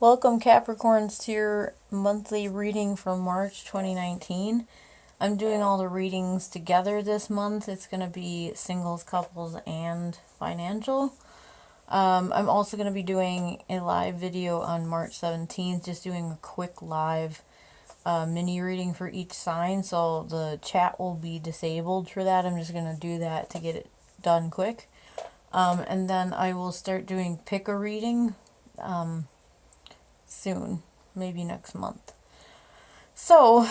Welcome, Capricorns, to your monthly reading from March 2019. I'm doing all the readings together this month. It's going to be singles, couples, and financial. I'm also going to be doing a live video on March 17th, just doing a quick live mini reading for each sign. So the chat will be disabled for that. I'm just going to do that to get it done quick. And then I will start doing pick a reading soon, maybe next month. So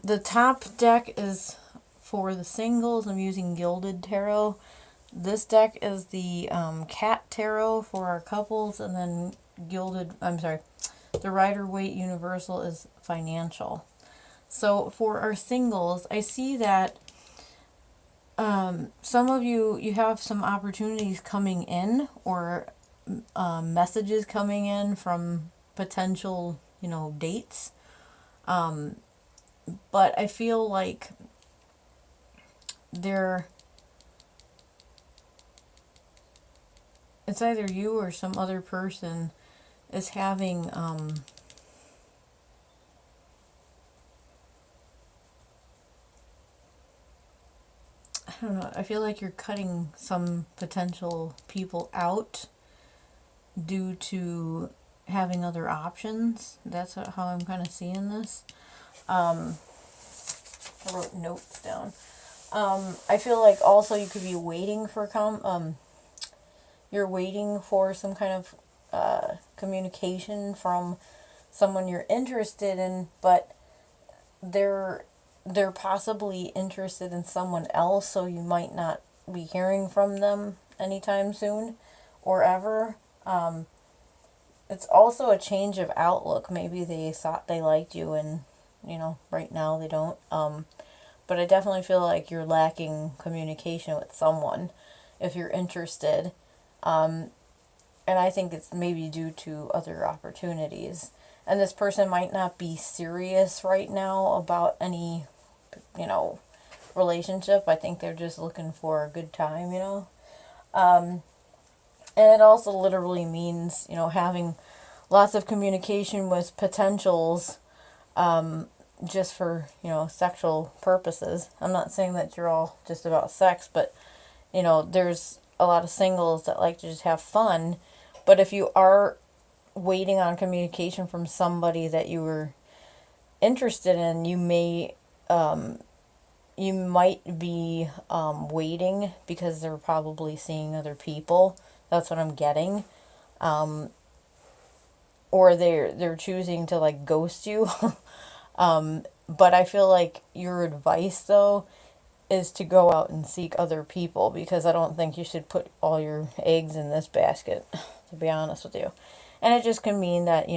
the top deck is for the singles. I'm using Gilded Tarot. This deck is the Cat Tarot for our couples, and then the Rider-Waite Universal is financial. So for our singles, I see that some of you have some opportunities coming in, or messages coming in from potential, dates. But I feel like it's either you or some other person is having I don't know, I feel like you're cutting some potential people out due to having other options. That's how I'm kind of seeing this. I wrote notes down. I feel like also you could be waiting for you're waiting for some kind of communication from someone you're interested in, but they're possibly interested in someone else, so you might not be hearing from them anytime soon or ever. It's also a change of outlook. Maybe they thought they liked you and, right now they don't. But I definitely feel like you're lacking communication with someone if you're interested. And I think it's maybe due to other opportunities. And this person might not be serious right now about any, relationship. I think they're just looking for a good time, And it also literally means, having lots of communication with potentials just for, sexual purposes. I'm not saying that you're all just about sex, but, there's a lot of singles that like to just have fun. But if you are waiting on communication from somebody that you were interested in, you might be waiting because they're probably seeing other people. That's what I'm getting. Or they're choosing to ghost you. But I feel like your advice though is to go out and seek other people, because I don't think you should put all your eggs in this basket, to be honest with you. And it just can mean that,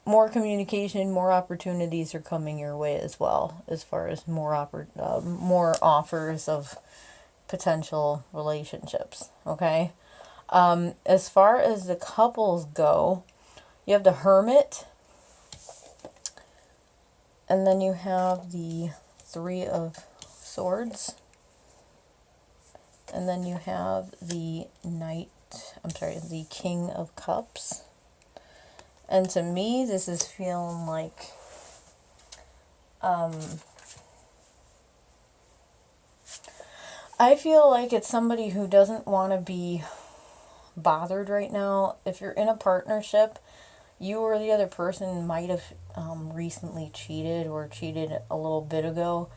more communication, more opportunities are coming your way as well, as far as more offers of potential relationships, okay? As far as the couples go, you have the Hermit, and then you have the Three of Swords, and then you have the the King of Cups. And to me, this is feeling like I feel like it's somebody who doesn't want to be bothered right now. If you're in a partnership, you or the other person might have recently cheated or cheated a little bit ago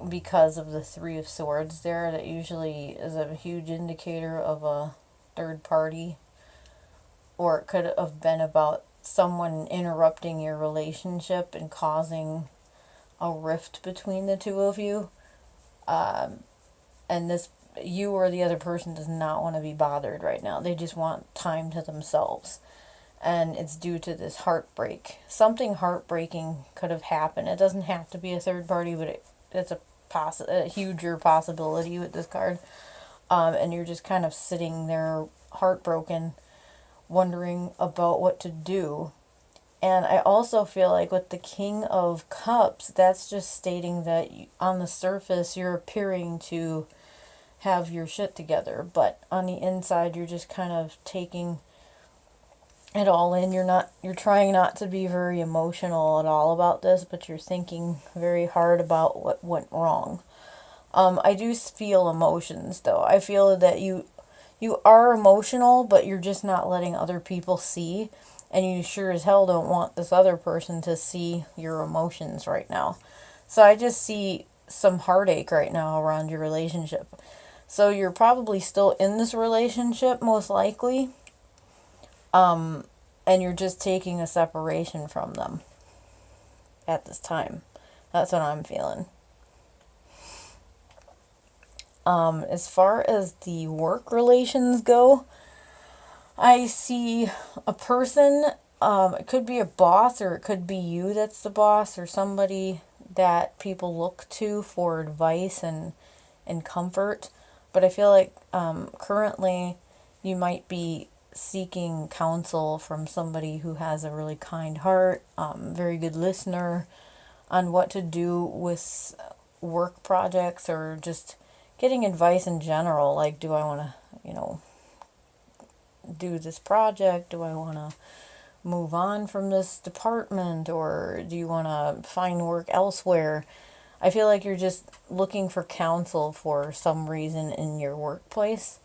because of the Three of Swords there. That usually is a huge indicator of a third party, or it could have been about someone interrupting your relationship and causing a rift between the two of you. And you or the other person does not want to be bothered right now. They just want time to themselves. And it's due to this heartbreak. Something heartbreaking could have happened. It doesn't have to be a third party, but it's a huger possibility with this card. And you're just kind of sitting there heartbroken, wondering about what to do. And I also feel like with the King of Cups, that's just stating that on the surface you're appearing to have your shit together, but on the inside you're just kind of taking it all in. You're trying not to be very emotional at all about this, but you're thinking very hard about what went wrong. I do feel emotions though. I feel that you are emotional, but you're just not letting other people see, and you sure as hell don't want this other person to see your emotions right now. So I just see some heartache right now around your relationship. So you're probably still in this relationship, most likely. And you're just taking a separation from them at this time. That's what I'm feeling. As far as the work relations go, I see a person, it could be a boss or it could be you that's the boss, or somebody that people look to for advice and comfort. But I feel like currently you might be seeking counsel from somebody who has a really kind heart, very good listener, on what to do with work projects, or just getting advice in general. Like, do I want to, do this project? Do I want to move on from this department, or do you want to find work elsewhere? I feel like you're just looking for counsel for some reason in your workplace.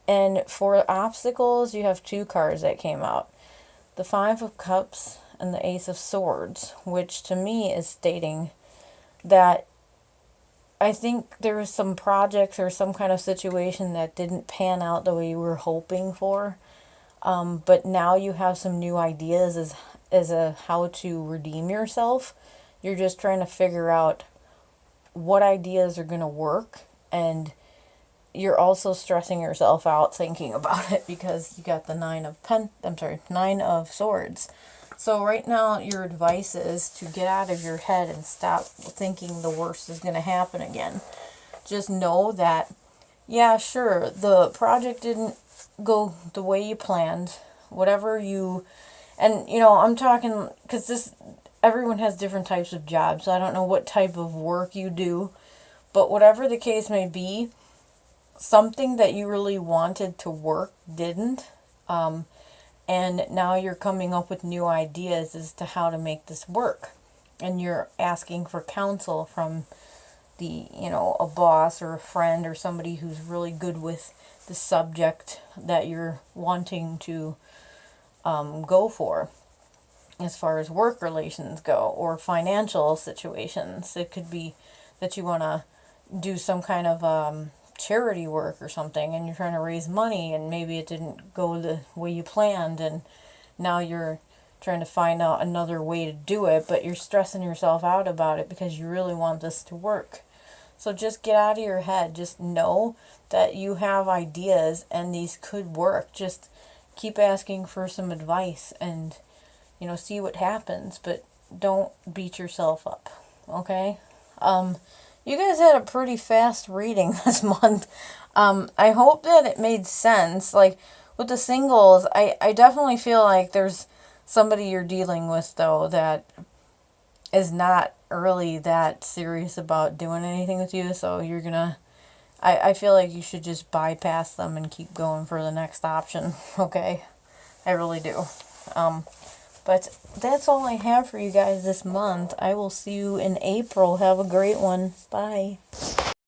And for obstacles, you have two cards that came out. The Five of Cups and the Ace of Swords, which to me is stating that I think there was some projects or some kind of situation that didn't pan out the way you were hoping for. But now you have some new ideas as how to redeem yourself. You're just trying to figure out what ideas are going to work, and you're also stressing yourself out thinking about it because you got the Nine of Swords. So right now your advice is to get out of your head and stop thinking the worst is going to happen again. Just know that, yeah, sure, the project didn't go the way you planned. Whatever you, and I'm talking, because everyone has different types of jobs, so I don't know what type of work you do, but whatever the case may be, something that you really wanted to work didn't. And now you're coming up with new ideas as to how to make this work. And you're asking for counsel from a boss or a friend or somebody who's really good with the subject that you're wanting to go for, as far as work relations go, or financial situations. It could be that you want to do some kind of charity work or something, and you're trying to raise money, and maybe it didn't go the way you planned, and now you're trying to find out another way to do it, but you're stressing yourself out about it because you really want this to work. So just get out of your head. Just know that you have ideas and these could work. Just keep asking for some advice and see what happens, but don't beat yourself up. Okay? You guys had a pretty fast reading this month. I hope that it made sense. Like, with the singles, I definitely feel like there's somebody you're dealing with, though, that is not really that serious about doing anything with you. So you're gonna... I feel like you should just bypass them and keep going for the next option. Okay? I really do. But that's all I have for you guys this month. I will see you in April. Have a great one. Bye.